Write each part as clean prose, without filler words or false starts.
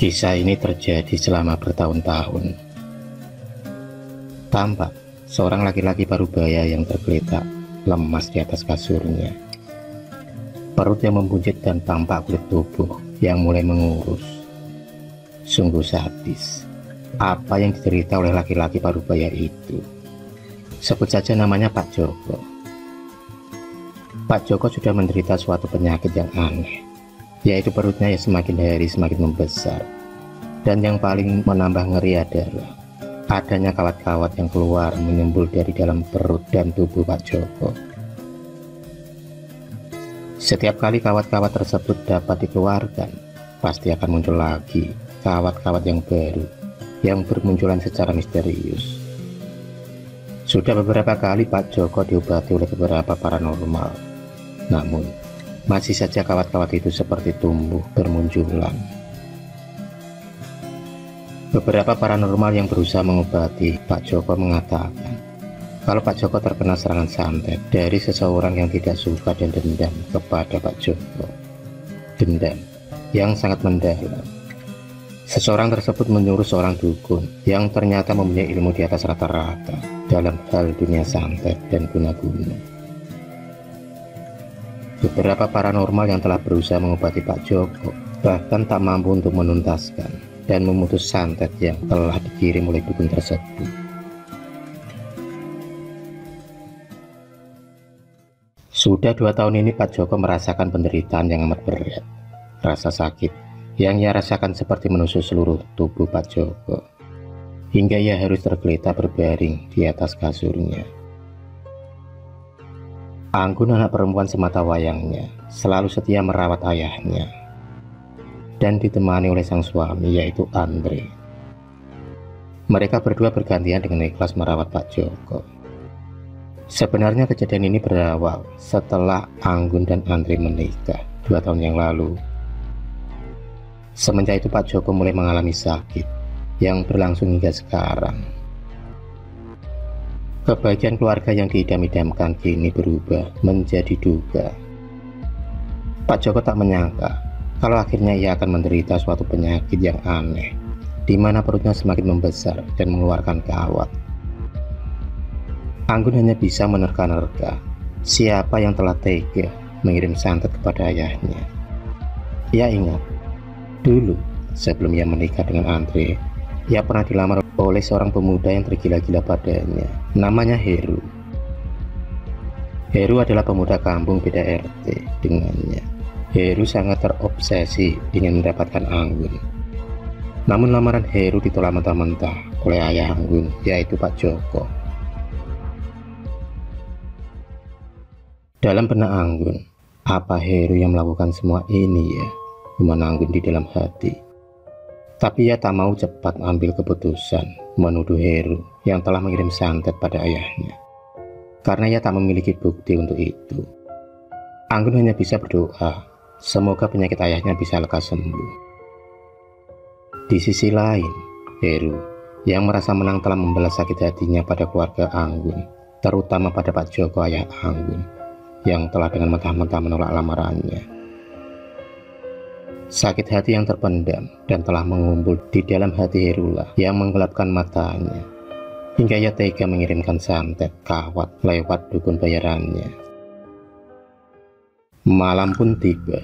Kisah ini terjadi selama bertahun-tahun. Tampak seorang laki-laki parubaya yang tergeletak lemas di atas kasurnya. Perut yang membuncit dan tampak kulit tubuh yang mulai mengurus. Sungguh sadis apa yang diderita oleh laki-laki parubaya itu. Sebut saja namanya Pak Joko. Pak Joko sudah menderita suatu penyakit yang aneh, yaitu perutnya yang semakin hari semakin membesar. Dan yang paling menambah ngeri adalah adanya kawat-kawat yang keluar menyembul dari dalam perut dan tubuh Pak Joko. Setiap kali kawat-kawat tersebut dapat dikeluarkan, pasti akan muncul lagi kawat-kawat yang baru yang bermunculan secara misterius. Sudah beberapa kali Pak Joko diobati oleh beberapa paranormal, namun masih saja kawat-kawat itu seperti tumbuh bermunculan. Beberapa paranormal yang berusaha mengobati Pak Joko mengatakan kalau Pak Joko terkena serangan santet dari seseorang yang tidak suka dan dendam kepada Pak Joko. Dendam yang sangat mendalam. Seseorang tersebut menyuruh seorang dukun yang ternyata mempunyai ilmu di atas rata-rata dalam hal dunia santet dan guna-guna. Beberapa paranormal yang telah berusaha mengobati Pak Joko bahkan tak mampu untuk menuntaskan dan memutus santet yang telah dikirim oleh dukun tersebut. Sudah 2 tahun ini Pak Joko merasakan penderitaan yang amat berat. Rasa sakit yang ia rasakan seperti menusuk seluruh tubuh Pak Joko, hingga ia harus tergeletak berbaring di atas kasurnya. Anggun, anak perempuan semata wayangnya, selalu setia merawat ayahnya dan ditemani oleh sang suami, yaitu Andre. Mereka berdua bergantian dengan ikhlas merawat Pak Joko. Sebenarnya kejadian ini berawal setelah Anggun dan Andre menikah 2 tahun yang lalu. Semenjak itu Pak Joko mulai mengalami sakit yang berlangsung hingga sekarang. Kebahagiaan keluarga yang diidam-idamkan kini berubah menjadi duka. Pak Joko tak menyangka kalau akhirnya ia akan menderita suatu penyakit yang aneh, di mana perutnya semakin membesar dan mengeluarkan kawat. Anggun hanya bisa menerka-nerka siapa yang telah tega mengirim santet kepada ayahnya. Ia ingat, dulu sebelum ia menikah dengan Andre, ia pernah dilamar oleh seorang pemuda yang tergila-gila padanya, namanya Heru. Heru adalah pemuda kampung beda RT dengannya. Heru sangat terobsesi ingin mendapatkan Anggun. Namun lamaran Heru ditolak mentah-mentah oleh ayah Anggun, yaitu Pak Joko. Dalam benak Anggun, apa Heru yang melakukan semua ini ya? Menanggung di dalam hati. Tapi ia tak mau cepat ambil keputusan menuduh Heru yang telah mengirim santet pada ayahnya, karena ia tak memiliki bukti untuk itu. Anggun hanya bisa berdoa semoga penyakit ayahnya bisa lekas sembuh. Di sisi lain, Heru yang merasa menang telah membalas sakit hatinya pada keluarga Anggun, terutama pada Pak Joko ayah Anggun yang telah dengan mentah-mentah menolak lamarannya. Sakit hati yang terpendam dan telah mengumpul di dalam hati Herulah yang menggelapkan matanya, hingga ia tega mengirimkan santet kawat lewat dukun bayarannya. Malam pun tiba.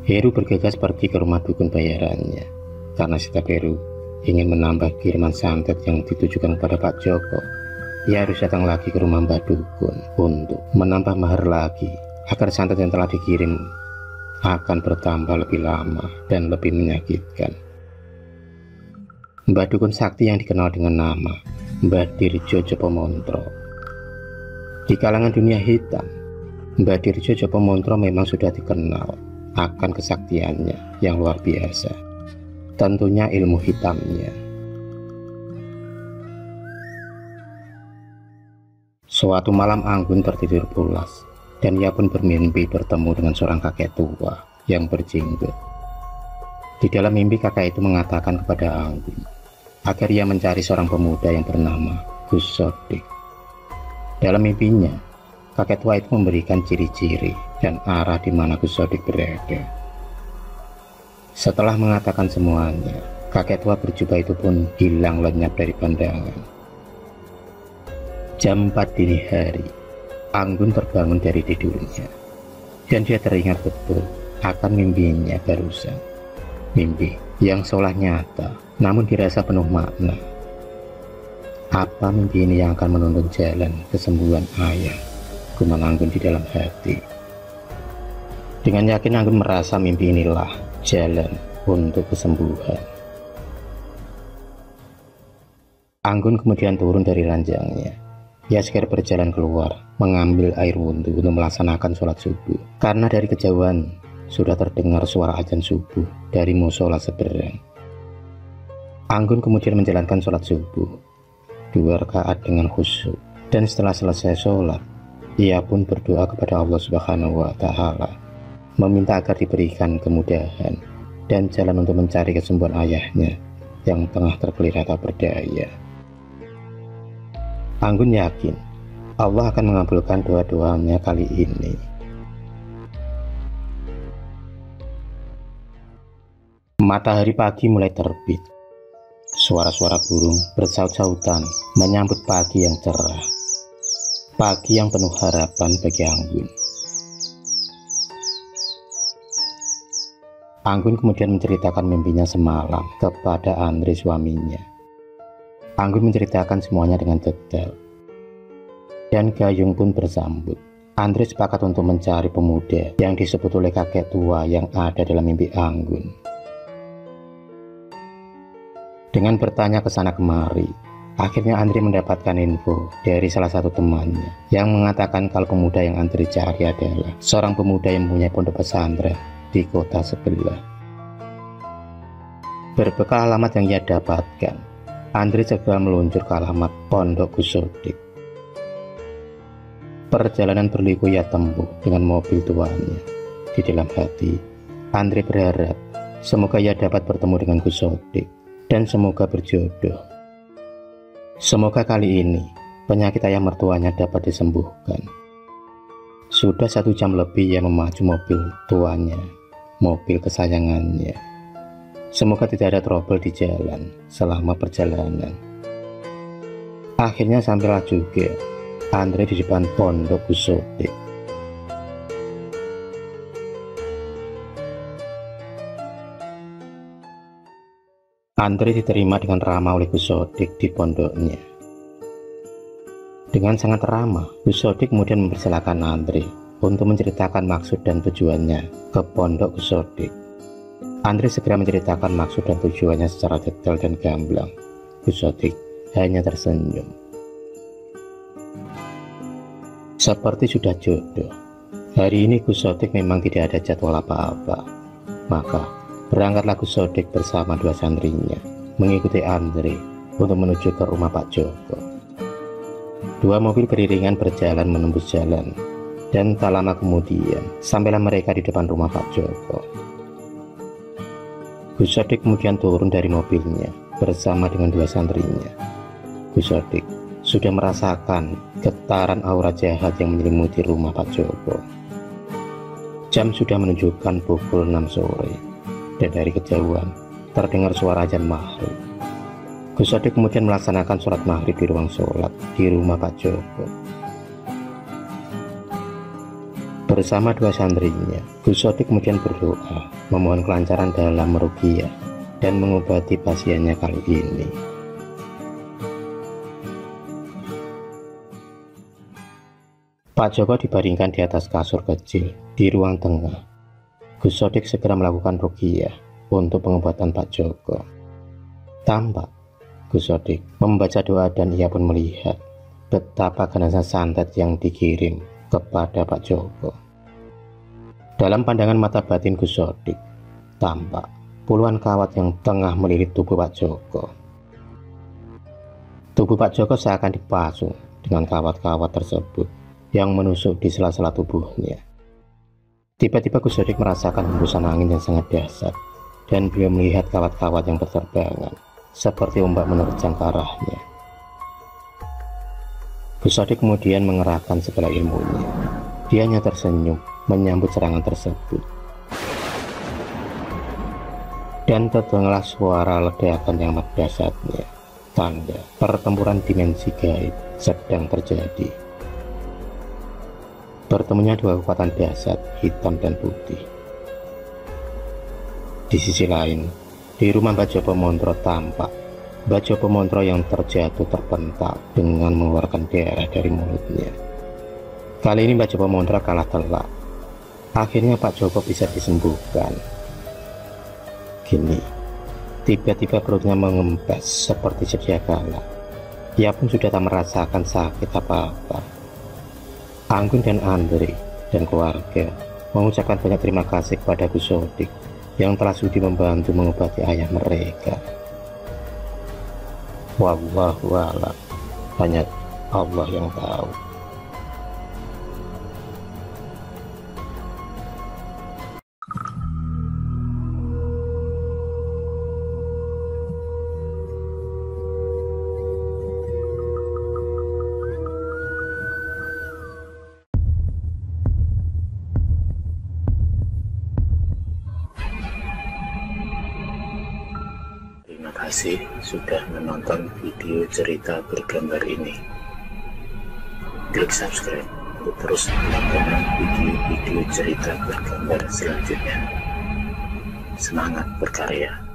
Heru bergegas pergi ke rumah dukun bayarannya, karena setiap Heru ingin menambah kiriman santet yang ditujukan kepada Pak Joko. Ia harus datang lagi ke rumah Mbak Dukun untuk menambah mahar lagi, agar santet yang telah dikirim akan bertambah lebih lama dan lebih menyakitkan. Mbak Dukun sakti yang dikenal dengan nama Mbak Dirjo Jopomontro. Di kalangan dunia hitam, Mbak Dirjo Jopomontro memang sudah dikenal akan kesaktiannya yang luar biasa, tentunya ilmu hitamnya. Suatu malam Anggun tertidur pulas, dan ia pun bermimpi bertemu dengan seorang kakek tua yang berjenggot. Di dalam mimpi kakek itu mengatakan kepada Anggun agar ia mencari seorang pemuda yang bernama Gus Sodik. Dalam mimpinya, kakek tua itu memberikan ciri-ciri dan arah di mana Gus Sodik berada. Setelah mengatakan semuanya, kakek tua berjubah itu pun hilang lenyap dari pandangan. Jam 4 dini hari, Anggun terbangun dari tidurnya, dan dia teringat betul akan mimpinya barusan. Mimpi yang seolah nyata, namun dirasa penuh makna. Apa mimpi ini yang akan menuntun jalan kesembuhan ayah? Gumam Anggun di dalam hati. Dengan yakin Anggun merasa mimpi inilah jalan untuk kesembuhan. Anggun kemudian turun dari ranjangnya. Ia segera berjalan keluar, mengambil air wudhu untuk melaksanakan sholat subuh. Karena dari kejauhan sudah terdengar suara azan subuh dari musola seberang. Anggun kemudian menjalankan sholat subuh 2 rakaat dengan khusyuk, dan setelah selesai sholat, ia pun berdoa kepada Allah Subhanahu wa Ta'ala, meminta agar diberikan kemudahan dan jalan untuk mencari kesembuhan ayahnya yang tengah tergeliat tak berdaya. Anggun yakin Allah akan mengabulkan doa-doanya kali ini. Matahari pagi mulai terbit. Suara-suara burung bersaut-sautan menyambut pagi yang cerah. Pagi yang penuh harapan bagi Anggun. Anggun kemudian menceritakan mimpinya semalam kepada Andre suaminya. Anggun menceritakan semuanya dengan detail. Dan Gayung pun bersambut. Andre sepakat untuk mencari pemuda yang disebut oleh kakek tua yang ada dalam mimpi Anggun. Dengan bertanya ke sana kemari, akhirnya Andre mendapatkan info dari salah satu temannya yang mengatakan kalau pemuda yang Andre cari adalah seorang pemuda yang mempunyai pondok pesantren di kota sebelah. Berbekal alamat yang ia dapatkan, Andre segera meluncur ke alamat pondok Gus Sodik. Perjalanan berliku ia tempuh dengan mobil tuanya. Di dalam hati, Andre berharap semoga ia dapat bertemu dengan Gus Sodik dan semoga berjodoh. Semoga kali ini penyakit ayah mertuanya dapat disembuhkan. Sudah 1 jam lebih ia memacu mobil tuanya, mobil kesayangannya. Semoga tidak ada trouble di jalan selama perjalanan. Akhirnya sampailah juga Andre di depan pondok Gus Sodik. Andre diterima dengan ramah oleh Gus Sodik di pondoknya. Dengan sangat ramah, Gus Sodik kemudian mempersilahkan Andre untuk menceritakan maksud dan tujuannya ke pondok Gus Sodik. Andre segera menceritakan maksud dan tujuannya secara detail dan gamblang. Gus Sodik hanya tersenyum. Seperti sudah jodoh, hari ini Gus Sodik memang tidak ada jadwal apa-apa. Maka berangkatlah Gus Sodik bersama 2 santrinya mengikuti Andre untuk menuju ke rumah Pak Joko. 2 mobil beriringan berjalan menembus jalan, dan tak lama kemudian sampailah mereka di depan rumah Pak Joko. Gus Sodik kemudian turun dari mobilnya bersama dengan 2 santrinya. Gus Sodik sudah merasakan getaran aura jahat yang menyelimuti rumah Pak Joko. Jam sudah menunjukkan pukul 6 sore. Dan dari kejauhan terdengar suara azan maghrib. Gus Sodik kemudian melaksanakan sholat maghrib di ruang sholat di rumah Pak Joko. Bersama 2 santrinya, Gus Sodik kemudian berdoa memohon kelancaran dalam meruqyah dan mengobati pasiennya kali ini. Pak Joko dibaringkan di atas kasur kecil di ruang tengah. Gus Sodik segera melakukan ruqyah untuk pengobatan Pak Joko. Tampak Gus Sodik membaca doa dan ia pun melihat betapa ganasnya santet yang dikirim kepada Pak Joko. Dalam pandangan mata batin Gus Sodik, tampak puluhan kawat yang tengah melilit tubuh Pak Joko. Tubuh Pak Joko seakan dipasung dengan kawat-kawat tersebut yang menusuk di sela-sela tubuhnya. Tiba-tiba Gus Sodik merasakan hembusan angin yang sangat dahsyat, dan beliau melihat kawat-kawat yang berterbangan seperti ombak menerjang ke arahnya. Gus Sodik kemudian mengerahkan segala ilmunya. Dia hanya tersenyum menyambut serangan tersebut. Dan terdengarlah suara ledakan yang dahsyatnya, tanda pertempuran dimensi gaib sedang terjadi. Bertemunya dua kekuatan dahsyat, hitam dan putih. Di sisi lain, di rumah Mbak Jopo Montro tampak Mbak Jopo Montro yang terjatuh terpental dengan mengeluarkan darah dari mulutnya. Kali ini Mbak Jopo Montro kalah telak. Akhirnya Pak Jopo bisa disembuhkan. Kini, tiba-tiba perutnya mengempes seperti sedia kala. Ia pun sudah tak merasakan sakit apa-apa. Anggun dan Andre dan keluarga mengucapkan banyak terima kasih kepada Gus Sodik yang telah sudi membantu mengobati ayah mereka. Wallahu a'lam, hanya Allah yang tahu. Terima kasih sudah menonton video cerita bergambar ini. Klik subscribe untuk terus mendapatkan video-video cerita bergambar selanjutnya. Semangat berkarya.